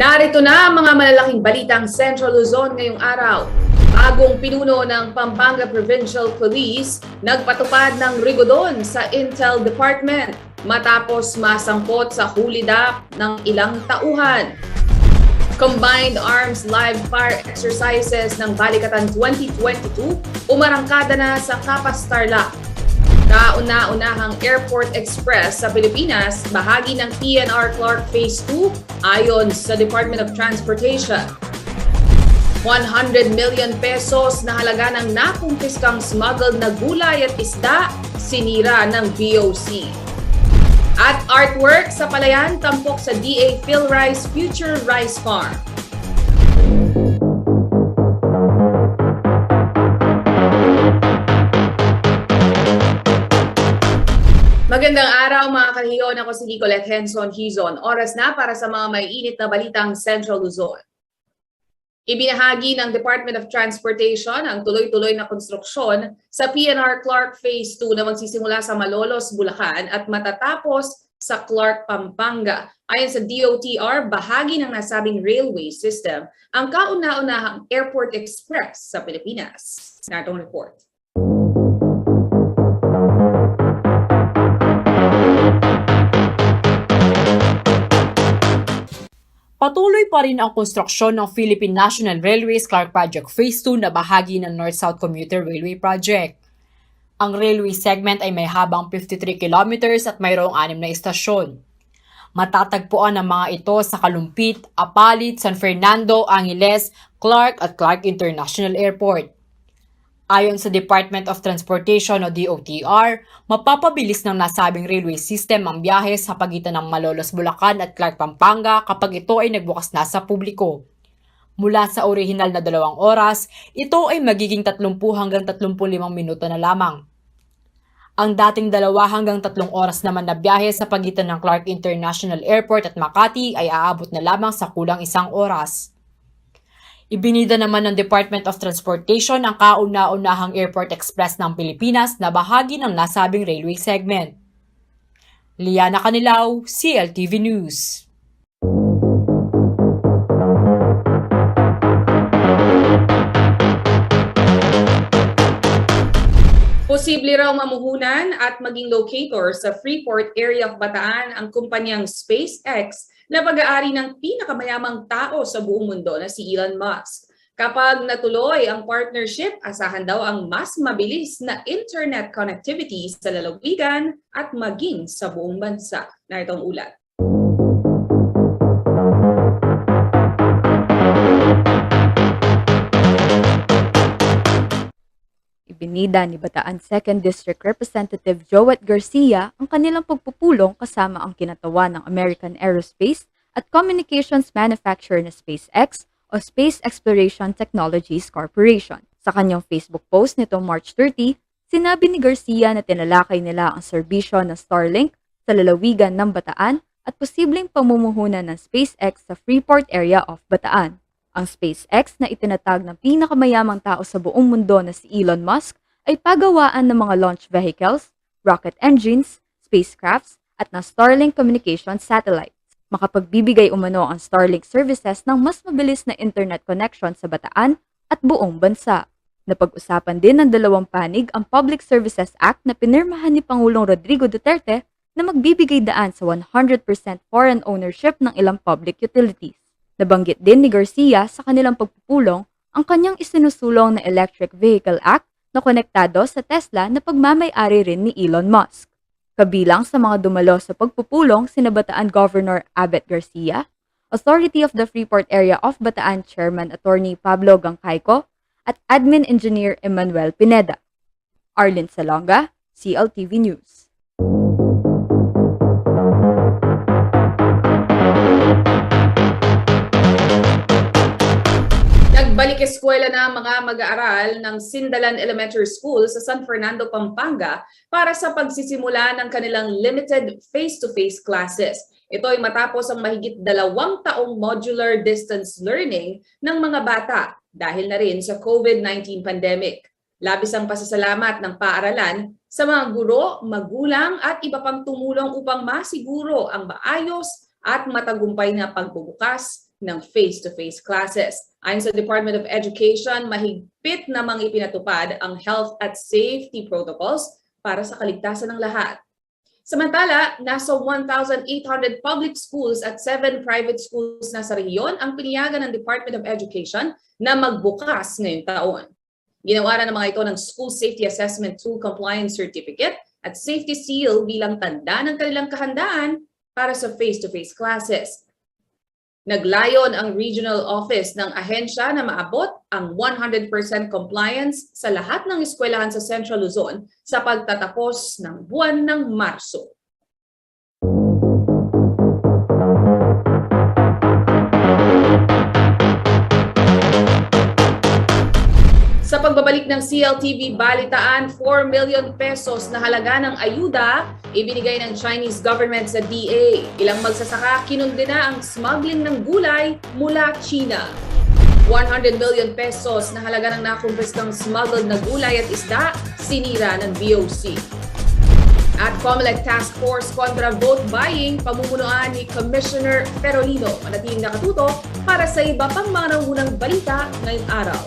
Narito na ang mga malalaking balitang Central Luzon ngayong araw. Bagong pinuno ng Pampanga Provincial Police nagpatupad ng rigodon sa Intel Department matapos masangkot sa hulidap ng ilang tauhan. Combined Arms Live Fire Exercises ng Balikatan 2022 umarangkada na sa Capas Tarlac. Kauna-unahang Airport Express sa Pilipinas, bahagi ng PNR Clark Phase 2 ayon sa Department of Transportation. 100 million pesos na halaga ng nakumpiskang smuggled na gulay at isda, sinira ng BOC. At artwork sa Palayan, tampok sa DA PhilRice Future Rice Farm. Magandang araw mga kahiyon, ako si Nicolette Henson Hizon. Oras na para sa mga may init na balitang Central Luzon. Ibinahagi ng Department of Transportation ang tuloy-tuloy na konstruksyon sa PNR Clark Phase 2 na magsisimula sa Malolos, Bulacan at matatapos sa Clark, Pampanga. Ayon sa DOTR, bahagi ng nasabing railway system ang kauna-unahang Airport Express sa Pilipinas. Narito ang report. Patuloy pa rin ang konstruksyon ng Philippine National Railways Clark Project Phase 2 na bahagi ng North-South Commuter Railway Project. Ang railway segment ay may habang 53 kilometers at mayroong 6 na istasyon. Matatagpuan ang mga ito sa Kalumpit, Apalit, San Fernando, Angeles, Clark at Clark International Airport. Ayon sa Department of Transportation o DOTR, mapapabilis ng nasabing railway system ang biyahe sa pagitan ng Malolos, Bulacan at Clark, Pampanga kapag ito ay nagbukas na sa publiko. Mula sa orihinal na 2 oras, ito ay magiging 30 hanggang 35 minuto na lamang. Ang dating 2 hanggang 3 oras naman na biyahe sa pagitan ng Clark International Airport at Makati ay aabot na lamang sa kulang 1 oras. Ibinida naman ng Department of Transportation ang kauna-unahang Airport Express ng Pilipinas na bahagi ng nasabing railway segment. Liana Canilao, CLTV News. Posible raw mamuhunan at maging locator sa Freeport area of Bataan ang kumpanyang SpaceX na pag-aari ng pinakamayamang tao sa buong mundo na si Elon Musk. Kapag natuloy ang partnership, asahan daw ang mas mabilis na internet connectivity sa lalawigan at maging sa buong bansa. Narito ang ulat. Ibinida ni Bataan 2nd District Representative Joet Garcia ang kanilang pagpupulong kasama ang kinatawan ng American Aerospace at Communications Manufacturer na SpaceX o Space Exploration Technologies Corporation. Sa kanyang Facebook post nitong March 30, sinabi ni Garcia na tinalakay nila ang serbisyo ng Starlink sa lalawigan ng Bataan at posibleng pamumuhunan ng SpaceX sa Freeport area of Bataan. Ang SpaceX na itinatag ng pinakamayamang tao sa buong mundo na si Elon Musk ay pagawaan ng mga launch vehicles, rocket engines, spacecrafts at ng Starlink communication satellites. Makapagbibigay umano ang Starlink services ng mas mabilis na internet connection sa Bataan at buong bansa. Napag-usapan din ng dalawang panig ang Public Services Act na pinirmahan ni Pangulong Rodrigo Duterte na magbibigay daan sa 100% foreign ownership ng ilang public utilities. Nabanggit din ni Garcia sa kanilang pagpupulong ang kanyang isinusulong na Electric Vehicle Act na konektado sa Tesla na pagmamay-ari rin ni Elon Musk. Kabilang sa mga dumalo sa pagpupulong sina Bataan Governor Abet Garcia, Authority of the Freeport Area of Bataan Chairman Attorney Pablo Gangcayco at Admin Engineer Emmanuel Pineda. Arlene Salonga, CLTV News. Nagbalik eskwela na mga mag-aaral ng Sindalan Elementary School sa San Fernando, Pampanga para sa pagsisimula ng kanilang limited face-to-face classes. Ito ay matapos ang mahigit 2 taong modular distance learning ng mga bata dahil na rin sa COVID-19 pandemic. Labis ang pasasalamat ng paaralan sa mga guro, magulang at iba pang tumulong upang masiguro ang maayos at matagumpay na pagbubukas ng face-to-face classes. Ayon sa Department of Education, mahigpit namang ipinatupad ang health at safety protocols para sa kaligtasan ng lahat. Samantala, nasa 1,800 public schools at 7 private schools na sa rehiyon ang piniyagan ng Department of Education na magbukas ngayong taon. Ginawaran ng mga ito ng School Safety Assessment Tool Compliance Certificate at Safety Seal bilang tanda ng kanilang kahandaan para sa face-to-face classes. Naglayon ang regional office ng ahensya na maabot ang 100% compliance sa lahat ng eskwelahan sa Central Luzon sa pagtatapos ng buwan ng Marso. Sa pagbabalik ng CLTV Balitaan, 4 million pesos na halaga ng ayuda ibinigay ng Chinese government sa DA. Ilang magsasaka kinundena ang smuggling ng gulay mula China. 100 million pesos na halaga ng nakumpiskang smuggled na gulay at isda sinira ng VOC. At COMELEC Task Force kontra vote buying, pamumunuan ni Commissioner Perolino. Manatiling nakatuto para sa iba pang mga nangunang balita ngayong araw.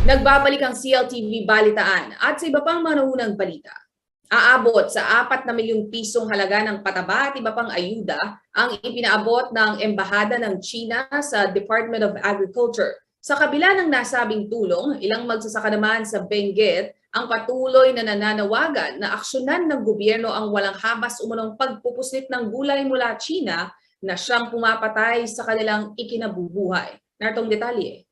Nagbabalik ang CLTV Balitaan at sa iba pang manuunang balita. Aabot sa 4 na milyong pisong halaga ng pataba at iba pang ayuda ang ipinaabot ng Embahada ng China sa Department of Agriculture. Sa kabila ng nasabing tulong, ilang magsasaka naman sa Benguet ang patuloy na nananawagan na aksyonan ng gobyerno ang walang habas umunong pagpupuslit ng gulay mula China na siyang pumapatay sa kanilang ikinabubuhay. Nartong detalye.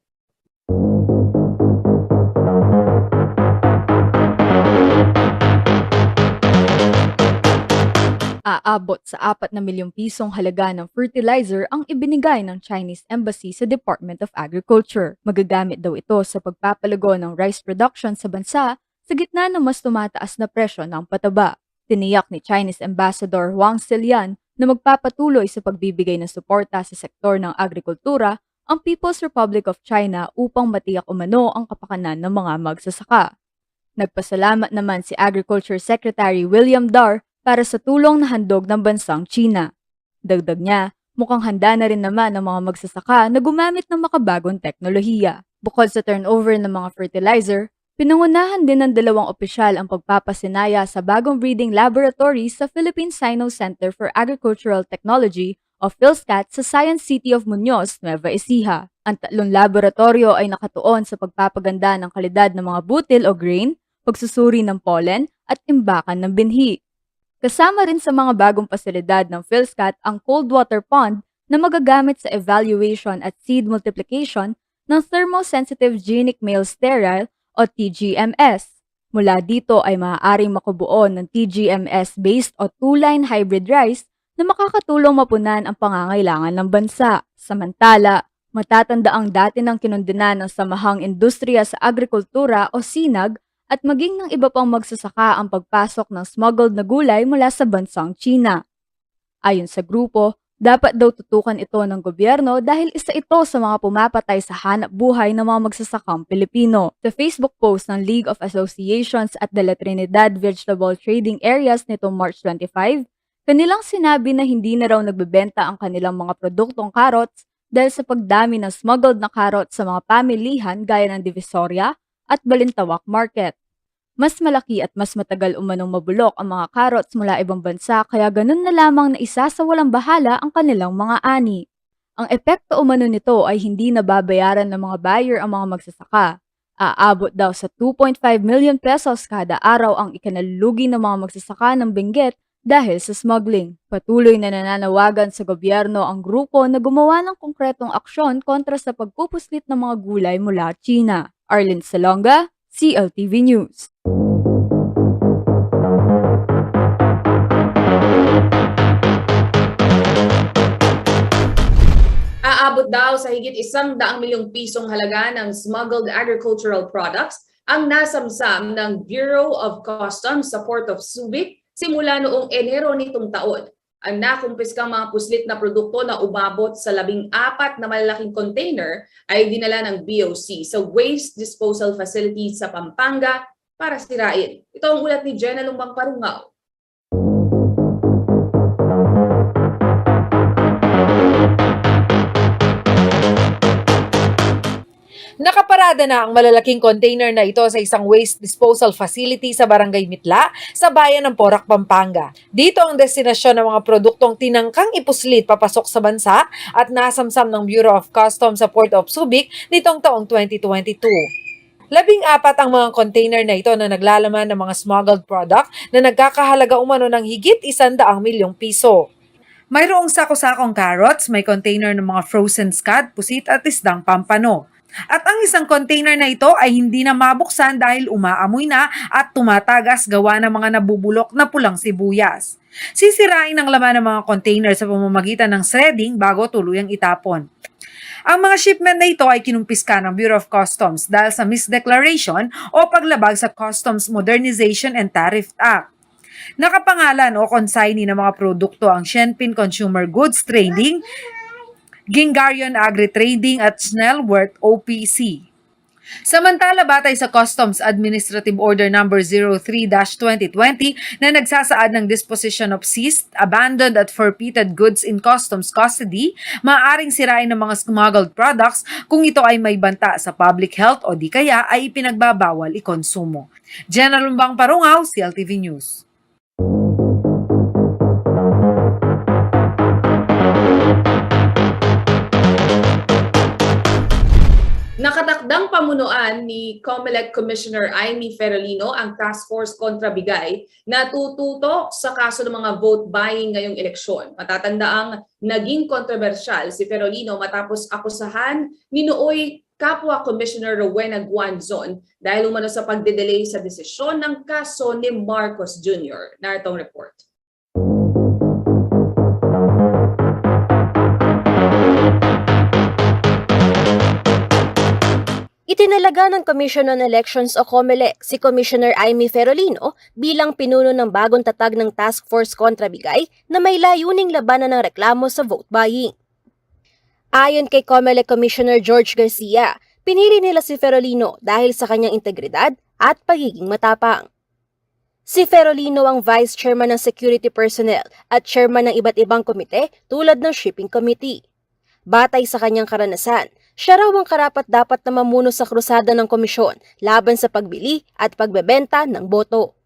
Aabot sa 4 na milyong pisong halaga ng fertilizer ang ibinigay ng Chinese Embassy sa Department of Agriculture. Magagamit daw ito sa pagpapalago ng rice production sa bansa sa gitna ng mas tumataas na presyo ng pataba. Tiniyak ni Chinese Ambassador Wang Zilian na magpapatuloy sa pagbibigay ng suporta sa sektor ng agrikultura ang People's Republic of China upang matiyak umano ang kapakanan ng mga magsasaka. Nagpasalamat naman si Agriculture Secretary William Dar para sa tulong na handog ng bansang China. Dagdag niya, mukhang handa na rin naman ang mga magsasaka na gumamit ng makabagong teknolohiya. Bukod sa turnover ng mga fertilizer, pinangunahan din ng 2 opisyal ang pagpapasinaya sa bagong breeding laboratory sa Philippine Sino Center for Agricultural Technology o PhilSCAT sa Science City of Muñoz, Nueva Ecija. Ang 3 laboratorio ay nakatuon sa pagpapaganda ng kalidad ng mga butil o grain, pagsusuri ng pollen at imbakan ng binhi. Kasama rin sa mga bagong pasilidad ng PhilSCAT ang cold water pond na magagamit sa evaluation at seed multiplication ng thermosensitive genic male sterile o TGMS. Mula dito ay maaaring makubuo ng TGMS-based o two-line hybrid rice na makakatulong mapunan ang pangangailangan ng bansa. Samantala, matatanda ang dati ng kinundinan ng Samahang Industriya sa Agrikultura o SINAG at maging ng iba pang magsasaka ang pagpasok ng smuggled na gulay mula sa bansang China. Ayon sa grupo, dapat daw tutukan ito ng gobyerno dahil isa ito sa mga pumapatay sa hanap buhay ng mga magsasakang Pilipino. Sa Facebook post ng League of Associations at de la Trinidad Vegetable Trading Areas nitong March 25, kanilang sinabi na hindi na raw nagbebenta ang kanilang mga produktong carrots dahil sa pagdami ng smuggled na carrots sa mga pamilihan gaya ng Divisoria at Balintawak Market. Mas malaki at mas matagal umanong mabulok ang mga carrots mula ibang bansa kaya ganun na lamang na isa sa walang bahala ang kanilang mga ani. Ang epekto umano nito ay hindi nababayaran ng mga buyer ang mga magsasaka. Aabot daw sa 2.5 million pesos kada araw ang ikanalulugi ng mga magsasaka ng Benguet dahil sa smuggling. Patuloy na nananawagan sa gobyerno ang grupo na gumawa ng konkretong aksyon kontra sa pagpupuslit ng mga gulay mula China. Arlene Salonga, CLTV News. Aabot daw sa higit 100 milyong pisong halaga ng smuggled agricultural products ang nasamsam ng Bureau of Customs sa Port of Subic simula noong Enero nitong taon. Ang nakumpiskang mga puslit na produkto na umabot sa 14 na malalaking container ay dinala ng BOC sa Waste Disposal Facility sa Pampanga para sirain. Ito ang ulat ni Jenna Lumbang Parungaw. Nakaparada na ang malalaking container na ito sa isang waste disposal facility sa Barangay Mitla sa bayan ng Porac, Pampanga. Dito ang destinasyon ng mga produktong tinangkang ipuslit papasok sa bansa at nasamsam ng Bureau of Customs sa Port of Subic nitong taong 2022. 14 ang mga container na ito na naglalaman ng mga smuggled product na nagkakahalaga umano ng higit 100 milyong piso. Mayroong sako-sakong carrots, may container ng mga frozen scad, pusit at isdang pampano. At ang isang container na ito ay hindi na mabuksan dahil umaamoy na at tumatagas gawa ng mga nabubulok na pulang sibuyas. Sisirain ang laman ng mga container sa pamamagitan ng shredding bago tuluyang itapon. Ang mga shipment na ito ay kinumpiska ng Bureau of Customs dahil sa misdeclaration o paglabag sa Customs Modernization and Tariff Act. Nakapangalan o consignee ng mga produkto ang Shenpin Consumer Goods Trading, Gingarion Agri-Trading at Schnellworth OPC. Samantala, batay sa Customs Administrative Order No. 03-2020 na nagsasaad ng disposition of seized, abandoned at forfeited goods in customs custody, maaaring sirain ng mga smuggled products kung ito ay may banta sa public health o di kaya ay ipinagbabawal ikonsumo. Jenna Lumbang Parungaw, CLTV News. Nakatakdang pamunuan ni COMELEC Commissioner Aimee Ferolino ang Task Force kontra Bigay na tututok sa kaso ng mga vote buying ngayong eleksyon. Matatandaang naging kontrobersyal si Ferolino matapos akusahan ni nooy kapwa Commissioner Rowena Guanzon dahil umano sa pagdedelay sa desisyon ng kaso ni Marcos Jr. Narito ang report. Itinalaga ng Commission on Elections o COMELEC si Commissioner Aimee Ferolino bilang pinuno ng bagong tatag ng Task Force kontra Bigay na may layuning labanan ng reklamo sa vote buying. Ayon kay COMELEC Commissioner George Garcia, pinili nila si Ferolino dahil sa kanyang integridad at pagiging matapang. Si Ferolino ang Vice Chairman ng Security Personnel at Chairman ng iba't ibang komite tulad ng Shipping Committee. Batay sa kanyang karanasan, siya raw ang karapat-dapat na mamuno sa krusada ng komisyon laban sa pagbili at pagbebenta ng boto.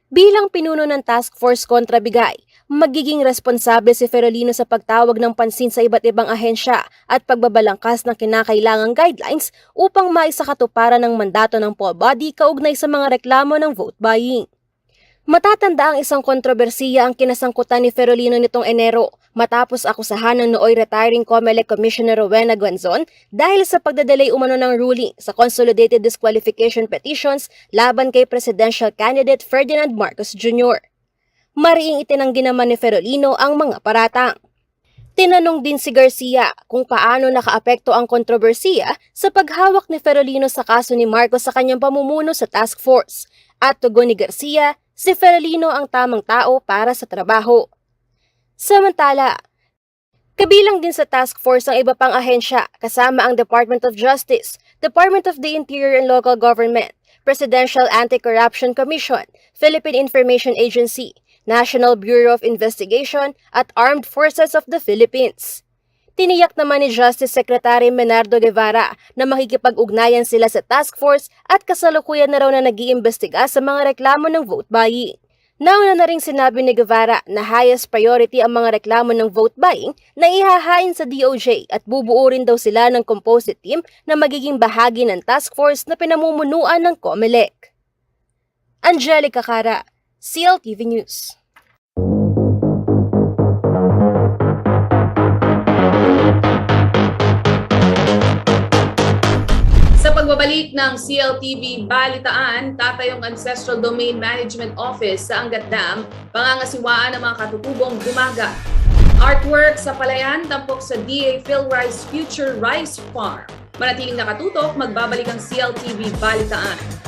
Bilang pinuno ng Task Force kontra Bigay, magiging responsable si Ferolino sa pagtawag ng pansin sa iba't ibang ahensya at pagbabalangkas ng kinakailangang guidelines upang maisakatuparan ng mandato ng poll body kaugnay sa mga reklamo ng vote buying. Matatanda ang isang kontrobersiya ang kinasangkutan ni Ferolino nitong Enero matapos akusahan ng nooy retiring COMELEC Commissioner Rowena Guanzon dahil sa pagdadelay umano ng ruling sa Consolidated Disqualification Petitions laban kay Presidential Candidate Ferdinand Marcos Jr. Mariing itinanggi naman ni Ferolino ang mga paratang. Tinanong din si Garcia kung paano nakaapekto ang kontrobersiya sa paghawak ni Ferolino sa kaso ni Marcos sa kanyang pamumuno sa task force. At tugon ni Garcia, si Ferolino ang tamang tao para sa trabaho. Samantala, kabilang din sa task force ang iba pang ahensya kasama ang Department of Justice, Department of the Interior and Local Government, Presidential Anti-Corruption Commission, Philippine Information Agency, National Bureau of Investigation at Armed Forces of the Philippines. Tiniyak naman ni Justice Secretary Menardo Guevara na makikipag-ugnayan sila sa task force at kasalukuyan na raw na nag-iimbestiga sa mga reklamo ng vote buying. Nauna na ring sinabi ni Guevara na highest priority ang mga reklamo ng vote buying na ihahain sa DOJ at bubuo rin daw sila ng composite team na magiging bahagi ng task force na pinamumunuan ng COMELEC. Angelica Cara, CLTV News. Sa pagbabalik ng CLTV Balitaan, tatayong Ancestral Domain Management Office sa Angat Dam, pangangasiwaan ng mga katutubong Dumagat. Artwork sa Palayan, tampok sa DA PhilRice Future Rice Farm. Manatiling nakatutok, magbabalik ang CLTV Balitaan.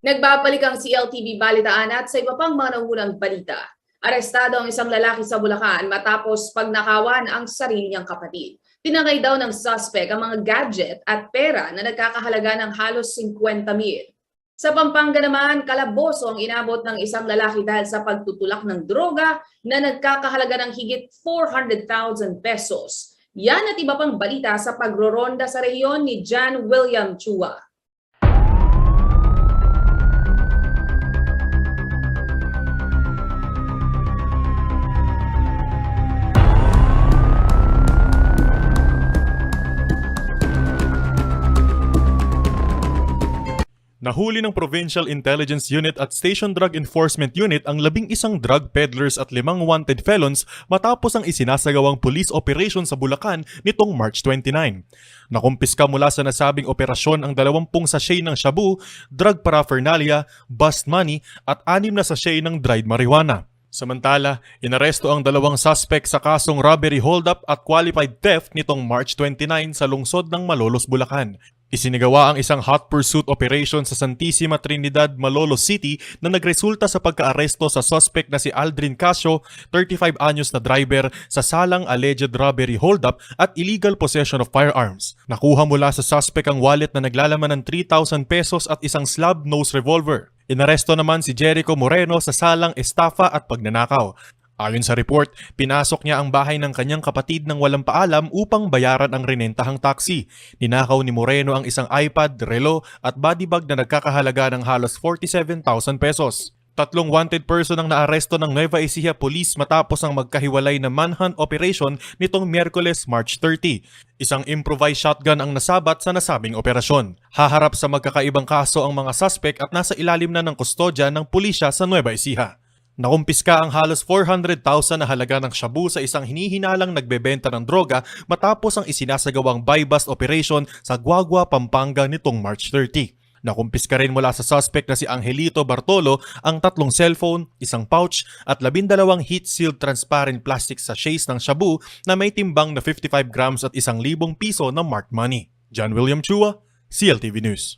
Nagbabalik ang CLTV Balitaan at sa iba pang mga nangunang balita. Arestado ang isang lalaki sa Bulacan matapos pagnakawan ang sarili niyang kapatid. Tinangay daw ng suspect ang mga gadget at pera na nagkakahalaga ng halos 50,000. Sa Pampanga naman, kalaboso ang inabot ng isang lalaki dahil sa pagtutulak ng droga na nagkakahalaga ng higit 400,000 pesos. Yan at iba pang balita sa pagroronda sa rehiyon ni John William Chua. Nahuli ng Provincial Intelligence Unit at Station Drug Enforcement Unit ang 11 drug peddlers at 5 wanted felons matapos ang isinasagawang police operation sa Bulacan nitong March 29. Nakumpiska mula sa nasabing operasyon ang 20 sachet ng shabu, drug paraphernalia, bust money at 6 na sachet ng dried marijuana. Samantala, inaresto ang 2 suspect sa kasong robbery holdup at qualified theft nitong March 29 sa lungsod ng Malolos, Bulacan. Isinigawa ang isang hot pursuit operation sa Santissima Trinidad, Malolos City na nagresulta sa pagkaaresto sa suspect na si Aldrin Casio, 35 anyos na driver sa salang alleged robbery holdup at illegal possession of firearms. Nakuha mula sa suspect ang wallet na naglalaman ng 3,000 pesos at isang slab-nose revolver. Inaresto naman si Jericho Moreno sa salang estafa at pagnanakaw. Ayon sa report, pinasok niya ang bahay ng kanyang kapatid nang walang paalam upang bayaran ang renentahang taxi. Ninakaw ni Moreno ang isang iPad, relo at body bag na nagkakahalaga ng halos 47,000 pesos. 3 wanted person ang naaresto ng Nueva Ecija Police matapos ang magkahiwalay na manhunt operation nitong Miyerkules, March 30. Isang improvised shotgun ang nasabat sa nasabing operasyon. Haharap sa magkakaibang kaso ang mga suspect at nasa ilalim na ng kustodya ng pulisya sa Nueva Ecija. Nakumpiska ang halos 400,000 na halaga ng shabu sa isang hinihinalang nagbebenta ng droga matapos ang isinasagawang buy-bust operation sa Guagua, Pampanga nitong March 30. Nakumpiska rin mula sa suspect na si Angelito Bartolo ang 3 cellphone, isang pouch at 12 heat-sealed transparent plastic sachets ng shabu na may timbang na 55 grams at 1,000 piso na marked money. John William Chua, CLTV News.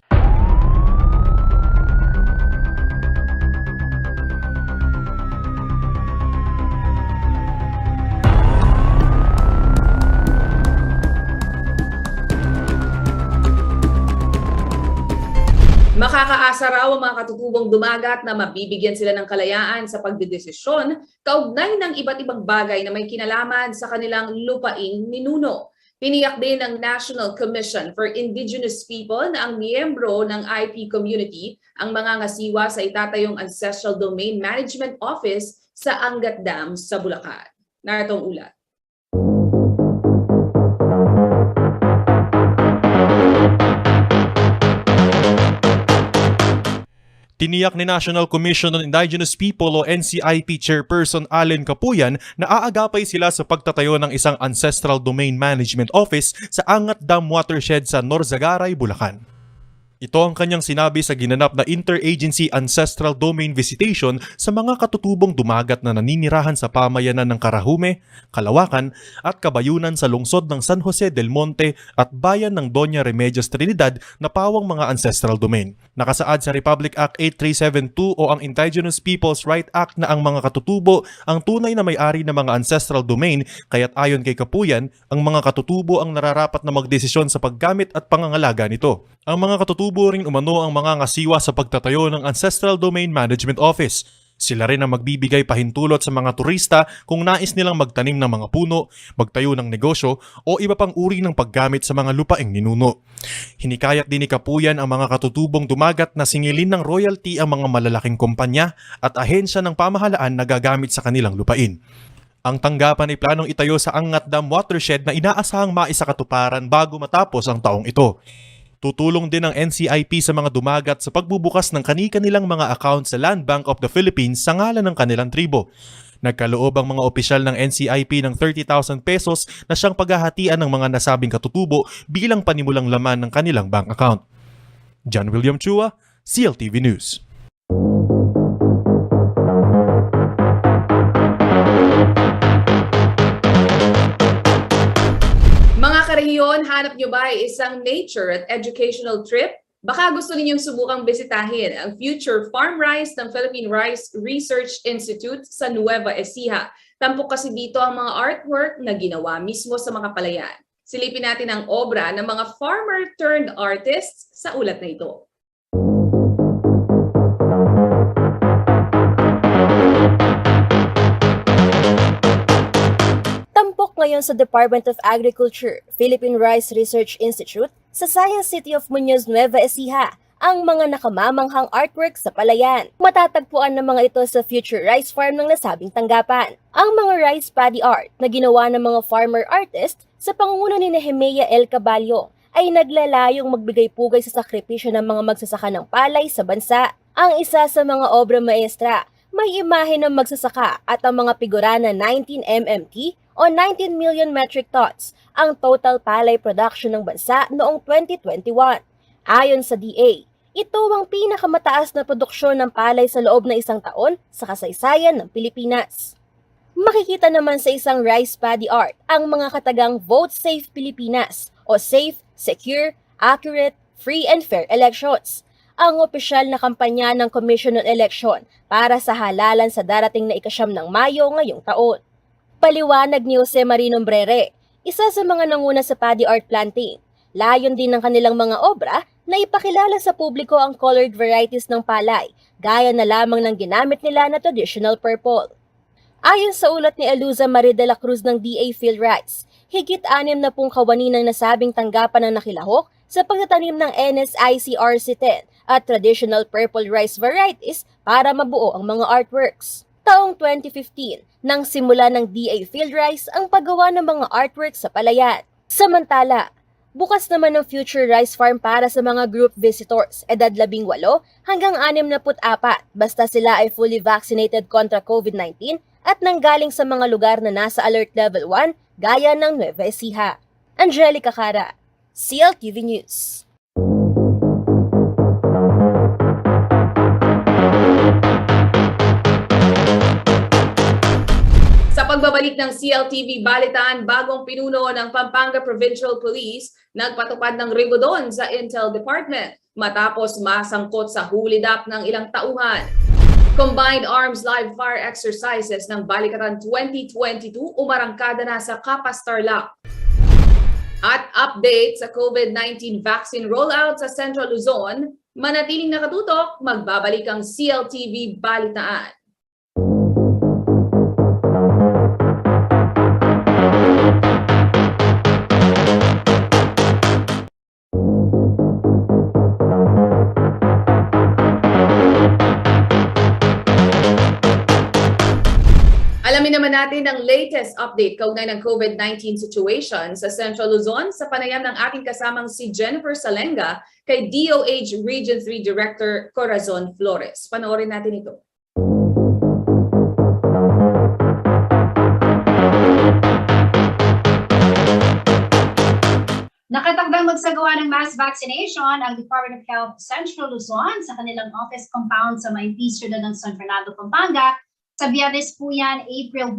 Makakaasa raw ang mga katutubong dumagat na mabibigyan sila ng kalayaan sa pagdedesisyon kaugnay ng iba't ibang bagay na may kinalaman sa kanilang lupaing ninuno. Tiniyak din ng National Commission for Indigenous People na ang miyembro ng IP community ang mangangasiwa sa itatayong Ancestral Domain Management Office sa Angat Dam sa Bulacan. Narito ang ulat. Tiniyak ni National Commission on Indigenous People o NCIP Chairperson Allen Capuyan na aagapay sila sa pagtatayo ng isang Ancestral Domain Management Office sa Angat Dam Watershed sa Norzagaray, Bulacan. Ito ang kanyang sinabi sa ginanap na Interagency Ancestral Domain Visitation sa mga katutubong dumagat na naninirahan sa pamayanan ng Karahume, Kalawakan at Kabayunan sa lungsod ng San Jose del Monte at bayan ng Doña Remedios Trinidad na pawang mga ancestral domain. Nakasaad sa Republic Act 8372 o ang Indigenous Peoples' Right Act na ang mga katutubo ang tunay na may-ari ng mga ancestral domain, kaya't ayon kay Capuyan, ang mga katutubo ang nararapat na magdesisyon sa paggamit at pangangalaga nito. Ang mga katutubo rin umano ang mga ngasiwa sa pagtatayo ng Ancestral Domain Management Office. Sila rin ang magbibigay pahintulot sa mga turista kung nais nilang magtanim ng mga puno, magtayo ng negosyo o iba pang uri ng paggamit sa mga lupaing ninuno. Hinikayat din ni Capuyan ang mga katutubong dumagat na singilin ng royalty ang mga malalaking kumpanya at ahensya ng pamahalaan na gagamit sa kanilang lupain. Ang tanggapan ay planong itayo sa Angat Dam Watershed na inaasahang maisakatuparan bago matapos ang taong ito. Tutulong din ang NCIP sa mga dumagat sa pagbubukas ng kani-kanilang mga account sa Land Bank of the Philippines sa ngalan ng kanilang tribo. Nagkaloob ang mga opisyal ng NCIP ng 30,000 pesos na siyang paghahatian ng mga nasabing katutubo bilang panimulang laman ng kanilang bank account. John William Chua, CLTV News. Karehiyon, hanap nyo ba ay isang nature at educational trip? Baka gusto ninyong subukang bisitahin ang Future Farm Rice ng Philippine Rice Research Institute sa Nueva Ecija. Tampok kasi dito ang mga artwork na ginawa mismo sa mga palayan. Silipin natin ang obra ng mga farmer-turned-artists sa ulat na ito. Ngayon sa Department of Agriculture, Philippine Rice Research Institute sa Science City of Muñoz, Nueva Ecija, ang mga nakamamanghang artwork sa palayan. Matatagpuan ng mga ito sa Future Rice Farm ng nasabing tanggapan. Ang mga rice paddy art na ginawa ng mga farmer artist sa pangunguna ni Nehemiah L. Caballo ay naglalayong magbigay pugay sa sakripisyo ng mga magsasaka ng palay sa bansa. Ang isa sa mga obra maestra, may imahe ng magsasaka at ang mga figura na 19 MMT o 19 million metric tons ang total palay production ng bansa noong 2021. Ayon sa DA, ito ang pinakamataas na produksyon ng palay sa loob ng isang taon sa kasaysayan ng Pilipinas. Makikita naman sa isang rice paddy art ang mga katagang Vote Safe Pilipinas o Safe, Secure, Accurate, Free and Fair Elections, ang opisyal na kampanya ng Commission on Election para sa halalan sa darating na ika-9 ng Mayo ngayong taon. Paliwanag ni Jose Marino Brere, isa sa mga nanguna sa paddy art planting. Layon din ng kanilang mga obra na ipakilala sa publiko ang colored varieties ng palay, gaya na lamang ng ginamit nila na traditional purple. Ayon sa ulat ni Eluza Marie de la Cruz ng DA PhilRice, higit 60 kawani ng nasabing tanggapan ang nakilahok sa pagtatanim ng NSIC RC10 at traditional purple rice varieties para mabuo ang mga artworks. Taong 2015, nang simula ng DA PhilRice ang paggawa ng mga artworks sa palayan. Samantala, bukas naman ang Future Rice Farm para sa mga group visitors, edad 18 hanggang 64, basta sila ay fully vaccinated kontra COVID-19 at nanggaling sa mga lugar na nasa Alert Level 1 gaya ng Nueva Ecija. Angelica Cara, CLTV News. Sa pagbabalik ng CLTV Balitaan, bagong pinuno ng Pampanga Provincial Police nagpatupad ng rigodon sa Intel Department matapos masangkot sa hulidap ng ilang tauhan. Combined Arms Live Fire Exercises ng Balikatan 2022 umarangkada na sa Capas Tarlac. At update sa COVID-19 vaccine rollout sa Central Luzon, manatiling nakatutok, magbabalik ang CLTV Balitaan. Alamin naman natin ang latest update kaugnay ng COVID-19 situation sa Central Luzon sa panayam ng ating kasamang si Jennifer Salenga kay DOH Region 3 Director Corazon Flores. Panoorin natin ito. Nakatakdang magsagawa ng mass vaccination ang Department of Health Central Luzon sa kanilang office compound sa may Ciudad ng San Fernando, Pampanga. Sa Biyernes po yan, April 1.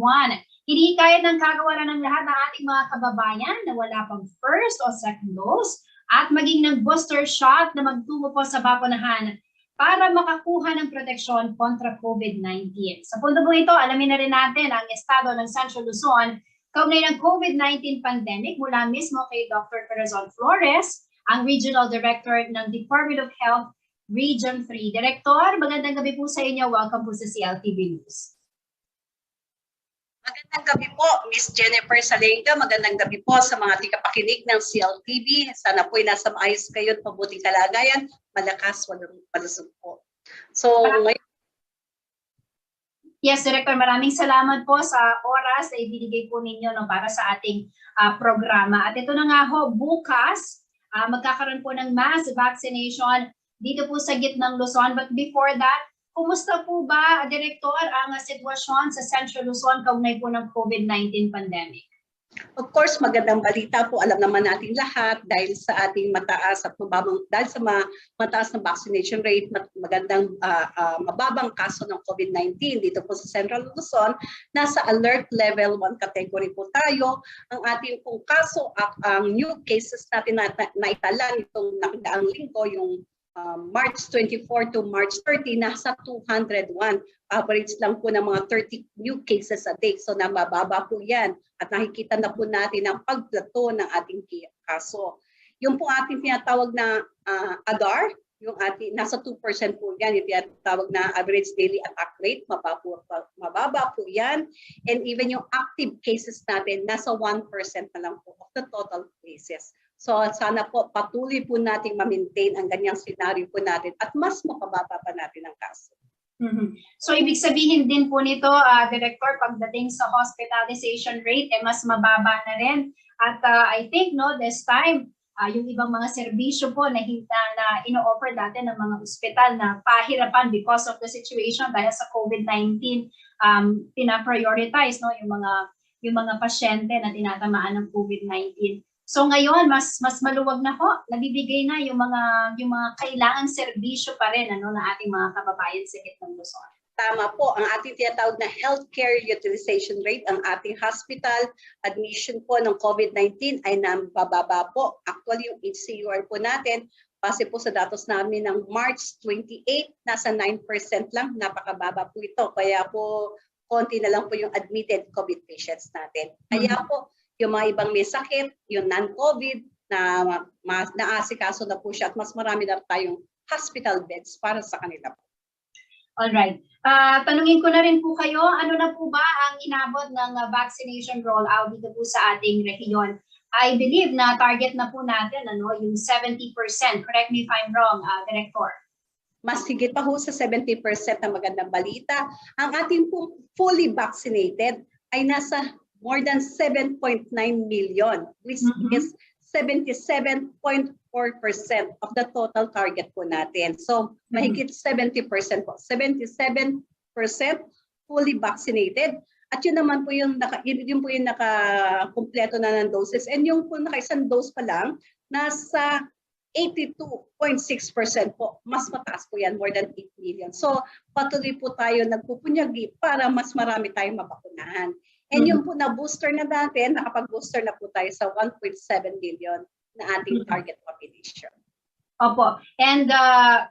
Hinihikayat ng kagawaran ng lahat ng ating mga kababayan na wala pang first o second dose at maging ng booster shot na magtungo po sa bakunahan para makakuha ng proteksyon kontra COVID-19. Sa punto po ito, alamin na rin natin ang estado ng Central Luzon kaugnay ng COVID-19 pandemic mula mismo kay Dr. Corazon Flores, ang Regional Director ng Department of Health Region 3. Director, magandang gabi po sa inyo. Welcome po sa CLTV News. Magandang gabi po, Miss Jennifer Salenga. Magandang gabi po sa mga tigapakinig ng CLTV. Sana po'y nasa maayos kayo at mabuting kalagayan. Malakas, walang palusog po. So, ngayon, yes, Director, maraming salamat po sa oras na ibinigay po ninyo para sa ating programa. At ito na nga ho, bukas, magkakaroon po ng mass vaccination dito po sa gitnang Luzon. But before that, kumusta po ba, Director, ang sitwasyon sa Central Luzon kaugnay po ng COVID-19 pandemic? of course, magandang balita po. Alam naman natin lahat dahil sa ating mataas at mababang, dahil sa mataas na vaccination rate, magandang mababang kaso ng COVID-19 dito po sa Central Luzon. Nasa alert level 1 category po tayo. Ang ating pong kaso, ang new cases natin na itala nitong nakadaang linggo, yung March 24 to March 30, nasa 201. Average lang po ng mga 30 new cases a day. So nabababa po yan. At nakikita na po natin ang pagplato ng ating kaso. Yung po ating tinatawag na ADAR, yung ating, nasa 2% po yan. Yung tinatawag na average daily attack rate, mababa po yan. And even yung active cases natin, nasa 1% na lang po of the total cases. So sana po patuloy po nating ma-maintain ang ganyang scenario po natin at mas mapababa pa natin ang kaso. So ibig sabihin din po nito, Director, pagdating sa hospitalization rate, mas mababa na rin. At I think this time, yung ibang mga serbisyo po na ino-offer dati ng mga ospital na pahirapan because of the situation dahil sa COVID-19, pina-prioritize, no, yung mga pasyente na tinatamaan ng COVID-19. So ngayon mas maluwag na po, nabibigay na yung mga kailangan serbisyo pa rin ng ating mga kababayan sa gitnang Luzon. Tama po, ang ating tinatawag na healthcare utilization rate, ang ating hospital admission po ng COVID-19 ay nabababa po. Actually, yung HCUR po natin, base po sa datos namin ng March 28, nasa 9% lang, napakababa po ito. Kaya po, konti na lang po yung admitted COVID patients natin. Kaya po, yung mga ibang may sakit, yung non-COVID, na naasikaso na po siya at mas marami na tayong hospital beds para sa kanila po. Alright. Tanungin ko na rin po kayo, ano na po ba ang inabot ng vaccination rollout dito po sa ating rehiyon? I believe na target na po natin yung 70%. Correct me if I'm wrong, Director. Mas higit pa ho sa 70% na magandang balita. Ang ating fully vaccinated ay nasa more than 7.9 million, which is 77.4% of the total target po natin. So, mahigit 70% po. 77% fully vaccinated. At yun naman po yung nakakumpleto na ng doses. And yung po naka-isang dose pa lang, nasa 82.6% po. Mas mataas po yan, more than 8 million. So, patuloy po tayo nagpupunyagi para mas marami tayong mabakunahan. And yung po na booster na natin, nakapag-booster na po tayo sa 1.7 billion na ating target population. Opo. And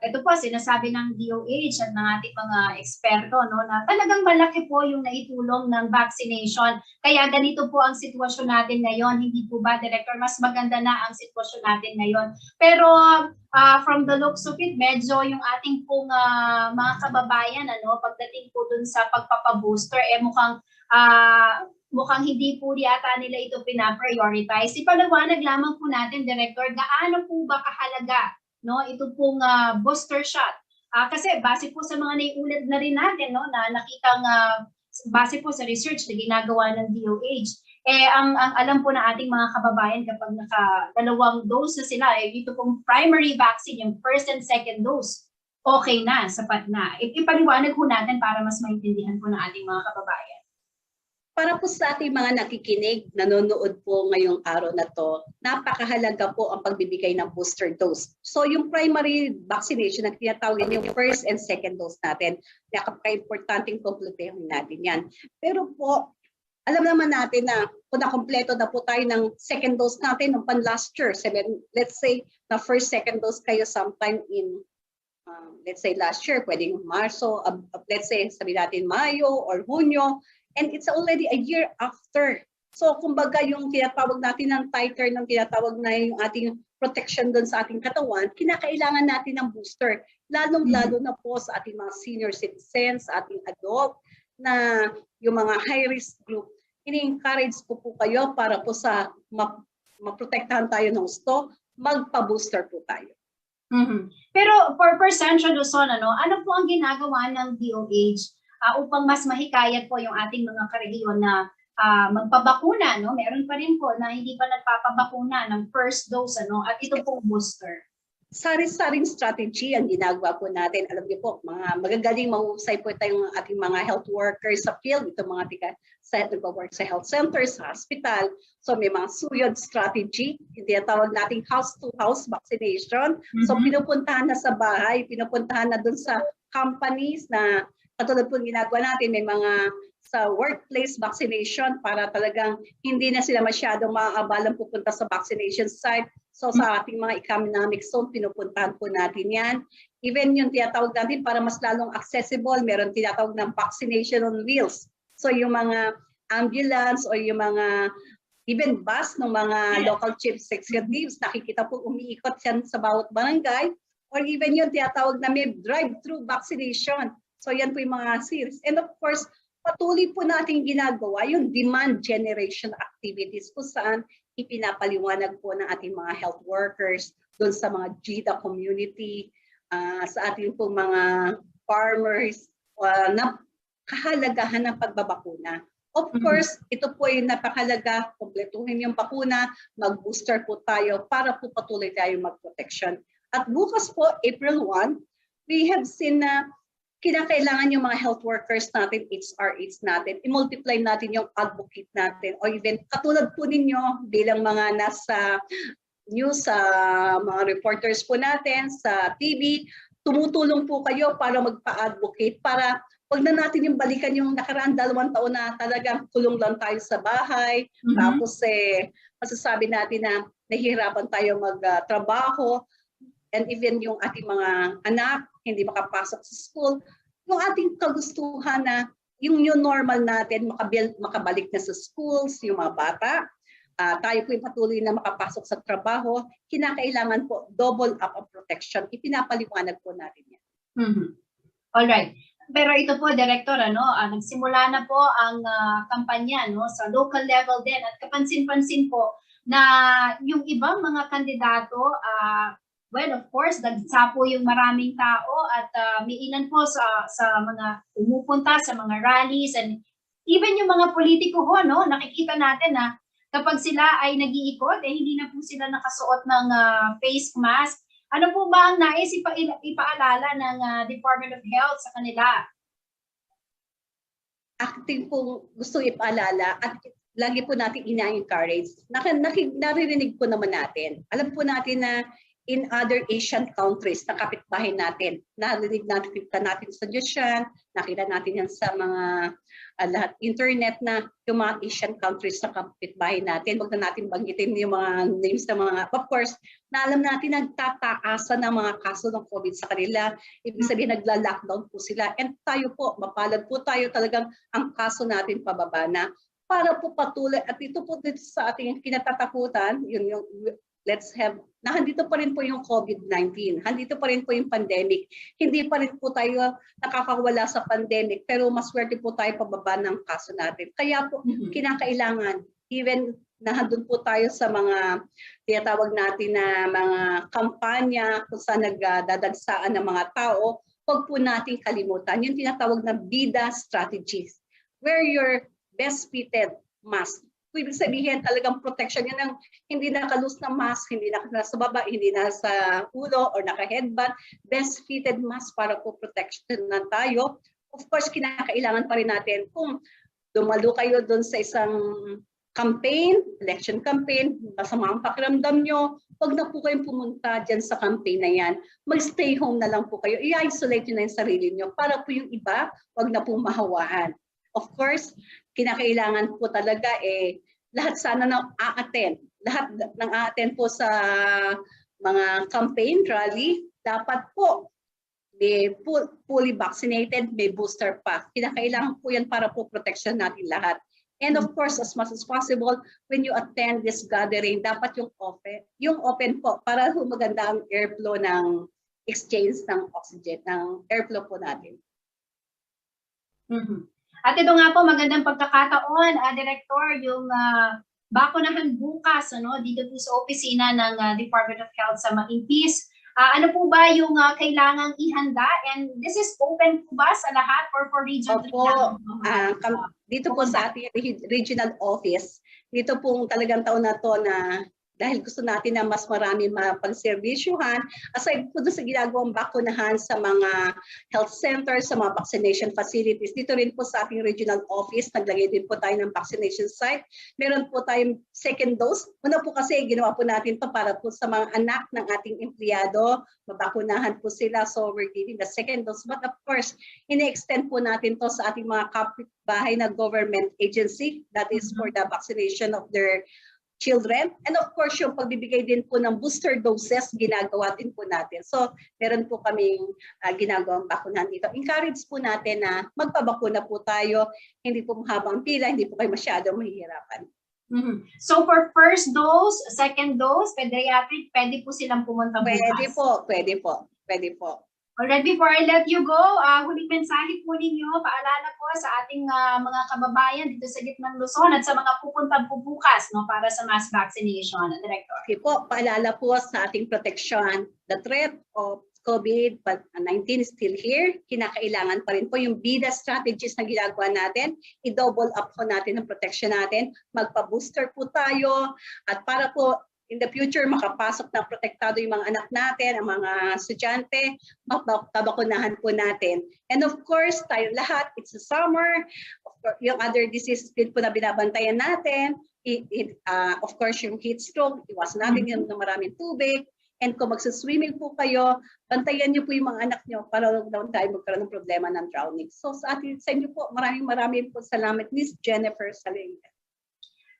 ito po, sinasabi ng DOH at ng ating mga eksperto na talagang malaki po yung naitulong ng vaccination. Kaya ganito po ang sitwasyon natin ngayon. Hindi po ba, Director? Mas maganda na ang sitwasyon natin ngayon. Pero from the looks of it, medyo yung ating pong mga kababayan, pagdating po dun sa pagpapabooster, mukhang hindi po yata nila ito pina-prioritize. Ipaliwanag lamang po natin, Director, gaano po ba kahalaga ito pong booster shot? Kasi base po sa mga naiulat na rin natin na nakitang base po sa research na ginagawa ng DOH, ang alam po na ating mga kababayan kapag naka-2 dose na sila, ito pong primary vaccine, yung first and second dose, okay na, sapat na. Ipaliwanag po natin para mas maintindihan po ng ating mga kababayan. Para po sa ating mga nakikinig, nanonood po ngayong araw na to, napakahalaga po ang pagbibigay ng booster dose. So yung primary vaccination na tinatawag yung first and second dose natin, napaka-importanting kompletuhin natin yan. Pero po, alam naman natin na kung nakompleto na po tayo ng second dose natin ng last year, let's say na first, second dose kayo sometime in let's say last year, pwedeng Marso, let's say sabi natin Mayo or Hunyo, and it's already a year after. So kumbaga yung tinatawag natin ng titer, ng tinatawag na yung ating protection doon sa ating katawan, kinakailangan natin ng booster. Lalong-lalo na po sa ating mga senior citizens, sa ating adult, na yung mga high-risk group. Ini-encourage ko po kayo para po sa maprotektahan tayo ng gusto, magpa-booster po tayo. Pero for Central Luzon, ano po ang ginagawa ng DOH upang mas mahikayat po yung ating mga karehiyon na magpabakuna, Meron pa rin po na hindi pa nagpapabakuna ng first dose, at ito pong booster. Sari-saring strategy ang ginagawa po natin. Alam niyo po, mga magagaling mahusay po tayong ating mga health workers sa field, ito mga nagpa-work sa health centers, sa hospital. So may mga suyod strategy, hindi tawag nating house-to-house vaccination. So pinupuntahan na sa bahay, pinupuntahan na dun sa companies na katulad po ginagawa natin, may mga sa workplace vaccination para talagang hindi na sila masyadong maaabalang pupunta sa vaccination site. So sa ating mga economic zone, pinupuntahan po natin yan. Even yung tinatawag natin para mas lalong accessible, meron tinatawag ng vaccination on wheels. So yung mga ambulance o yung mga even bus ng mga local chief executives, nakikita po umiikot yan sa bawat barangay. Or even yung tinatawag na may drive-through vaccination. So yan po yung mga series. And of course, patuloy po natin ginagawa yung demand generation activities kung saan ipinapaliwanag po ng ating mga health workers doon sa mga GIDA community, sa ating po mga farmers na kahalagahan ng pagbabakuna. Of course, ito po ay napakalaga, kumpletuhin yung bakuna, mag-booster po tayo para po patuloy tayo mag-protection. At bukas po, April 1, we have seen na kinakailangan yung mga health workers natin, HRHs natin, i-multiply natin yung advocate natin, o even katulad po ninyo bilang mga nasa news, sa mga reporters po natin sa TV, tumutulong po kayo para magpa-advocate, para wag na natin yung balikan yung nakaraan 2 taon na talagang kulong lang tayo sa bahay, tapos masasabi natin na nahihirapan tayo magtrabaho, and even yung ating mga anak hindi makapasok sa school, yung ating kagustuhan na yung new normal natin makabalik na sa schools, yung mga bata, tayo po yung patuloy na makapasok sa trabaho, kinakailangan po double up of protection. Ipinapaliwanag po natin yan. Alright. Pero ito po, Director, nagsimula na po ang kampanya sa local level din at kapansin-pansin po na yung ibang mga kandidato, well, of course, nagsapo yung maraming tao at may ilan po sa mga pumupunta sa mga rallies, and even yung mga politiko ho, nakikita natin na kapag sila ay nag-iikot, hindi na po sila nakasuot ng face mask. Ano po ba ang nais ipaalala ng Department of Health sa kanila? Acting po gusto ipaalala at lagi po natin ina-encourage. Naririnig po naman natin. Alam po natin na in other Asian countries na kapitbahay natin, narinig natin sa Diyan, nakita natin yan sa mga lahat internet na yung mga Asian countries na kapitbahay natin. Huwag na natin banggitin yung mga names ng mga, of course, na alam natin nagtataasa ng mga kaso ng COVID sa kanila. Ibig sabihin nagla-lockdown po sila. And tayo po, mapalad po tayo, talagang ang kaso natin pababa na para po patuloy. At ito po dito sa ating kinatatakutan, yun yung handito pa rin po yung COVID-19, handito pa rin po yung pandemic. Hindi pa rin po tayo nakakawala sa pandemic, pero maswerte po tayo pababa ng kaso natin. Kaya po, kinakailangan, even na handun po tayo sa mga tinatawag natin na mga kampanya kung saan nagdadagsaan ng mga tao, huwag po natin kalimutan yung tinatawag na BIDA strategies. Wear your best fitted mask. Ibig sabihin talagang protection yan ang hindi nakalus na mask, hindi nasa baba, hindi nasa ulo or naka-headband, best fitted mask para po protection na tayo. Of course, kinakailangan pa rin natin kung dumalo kayo doon sa isang campaign, election campaign, masama ang pakiramdam nyo, wag na po kayong pumunta dyan sa campaign na yan. Mag-stay home na lang po kayo. I-isolate nyo na yung sarili nyo para po yung iba, wag na po mahawaan. Of course, kinakailangan po talaga lahat sana na a-attend. Lahat ng a-attend po sa mga campaign, rally, dapat po may fully vaccinated, may booster pa. Kinakailangan po yan para po protection natin lahat. And of course, as much as possible, when you attend this gathering, dapat yung open po para maganda ang airflow ng exchange ng oxygen, ng airflow po natin. At ito nga po, magandang pagkakataon, Director, yung bakunahan bukas dito po sa opisina ng Department of Health sa Maintis. Ano po ba yung kailangang ihanda? And this is open po ba sa lahat or for region 3 lang? Dito po sa ating regional office, dito pong talagang taon na to na dahil gusto natin na mas marami mapagservisyuhan, aside po doon sa ginagawang bakunahan sa mga health centers, sa mga vaccination facilities, dito rin po sa ating regional office, naglagay din po tayo ng vaccination site. Meron po tayong second dose. Una po kasi ginawa po natin to para po sa mga anak ng ating empleyado, mabakunahan po sila, so we're giving the second dose. But of course, ine-extend po natin to sa ating mga kapitbahay na government agency, that is for the vaccination of their children. And of course, yung pagbibigay din po ng booster doses, ginagawa din po natin. So, meron po kaming ginagawang bakunahan dito. Encourage po natin na magpabakuna po tayo. Hindi po mahabang pila, hindi po kayo masyadong mahihirapan. So, for first dose, second dose, pediatric, pwede po silang pumunta bukas? Pwede po. Alright, before I let you go, huling mensahe po ninyo, paalala po sa ating mga kababayan dito sa gitnang Luzon at sa mga pupunta po bukas para sa mass vaccination, Director. Okay po, paalala po sa ating protection, the threat of COVID-19 is still here, kinakailangan pa rin po yung BIDA strategies na ginagawa natin, i-double up po natin ang protection natin, magpa-booster po tayo, at para po in the future makapasok na protektado yung mga anak natin, ang mga estudyante, mabakunahan po natin. And of course, tayo lahat, it's the summer, of course, yung other diseases din po na binabantayan natin, of course, yung heat stroke, iwasan natin yung maraming tubig. And kung magsaswimming po kayo, bantayan niyo po yung mga anak niyo para doon tayo magkaroon ng problema ng drowning. So sa inyo po, maraming po salamat, Miss Jennifer Salenda.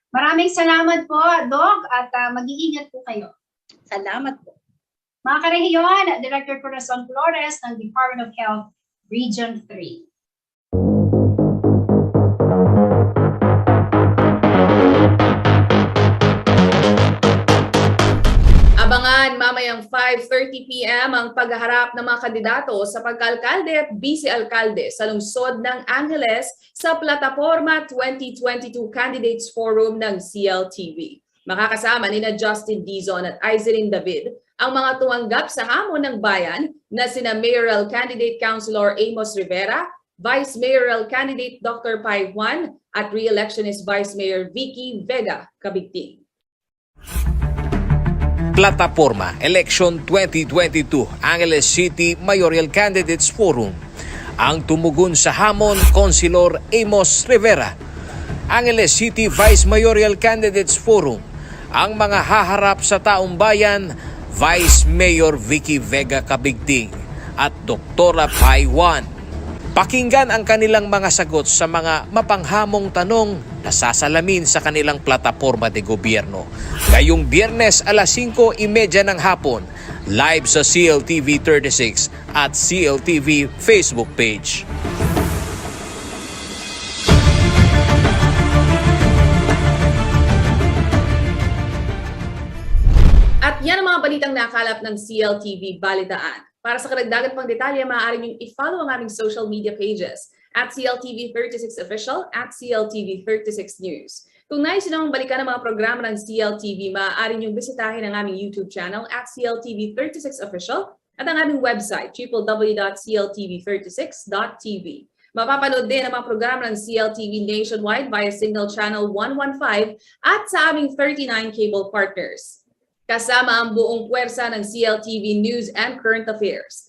Maraming salamat po, Doc, at mag-iingat po kayo. Salamat po. Mga karehiyon, Director Corazon Flores ng Department of Health, Region 3. Abangan mamayang 5:30 p.m. ang paghaharap ng mga kandidato sa pagkaalkalde at vice-alkalde sa lungsod ng Angeles sa Plataforma 2022 Candidates Forum ng CLTV. Makakasama nina Justin Dizon at Aizelin David ang mga tumanggap sa hamon ng bayan na sina Mayoral Candidate Councilor Amos Rivera, Vice Mayoral Candidate Dr. Pai Juan at Re-electionist Vice Mayor Vicky Vega Cabigting. Plataforma Election 2022 Angeles City Mayoral Candidates Forum. Ang tumugon sa hamon, Councilor Amos Rivera. Angeles City Vice Mayoral Candidates Forum. Ang mga haharap sa taong bayan, Vice Mayor Vicky Vega Cabigting at Dr. Pai Juan. Pakinggan ang kanilang mga sagot sa mga mapanghamong tanong na sasalamin sa kanilang plataporma de gobyerno. Ngayong Biyernes alas 5:30 ng hapon, live sa CLTV 36 at CLTV Facebook page. At yan ang mga balitang nakalap ng CLTV Balitaan. Para sa karagdagan pang detalye, maaari niyong i-follow ang aming social media pages at CLTV 36 Official at CLTV 36 News. Kung nais nyo namang balikan ang mga programa ng CLTV, maaari niyong bisitahin ang aming YouTube channel at CLTV 36 Official at ang aming website www.cltv36.tv. Mapapanood din ang mga programa ng CLTV nationwide via Signal Channel 115 at sa aming 39 cable partners. Kasama ang buong puwersa ng CLTV News and Current Affairs.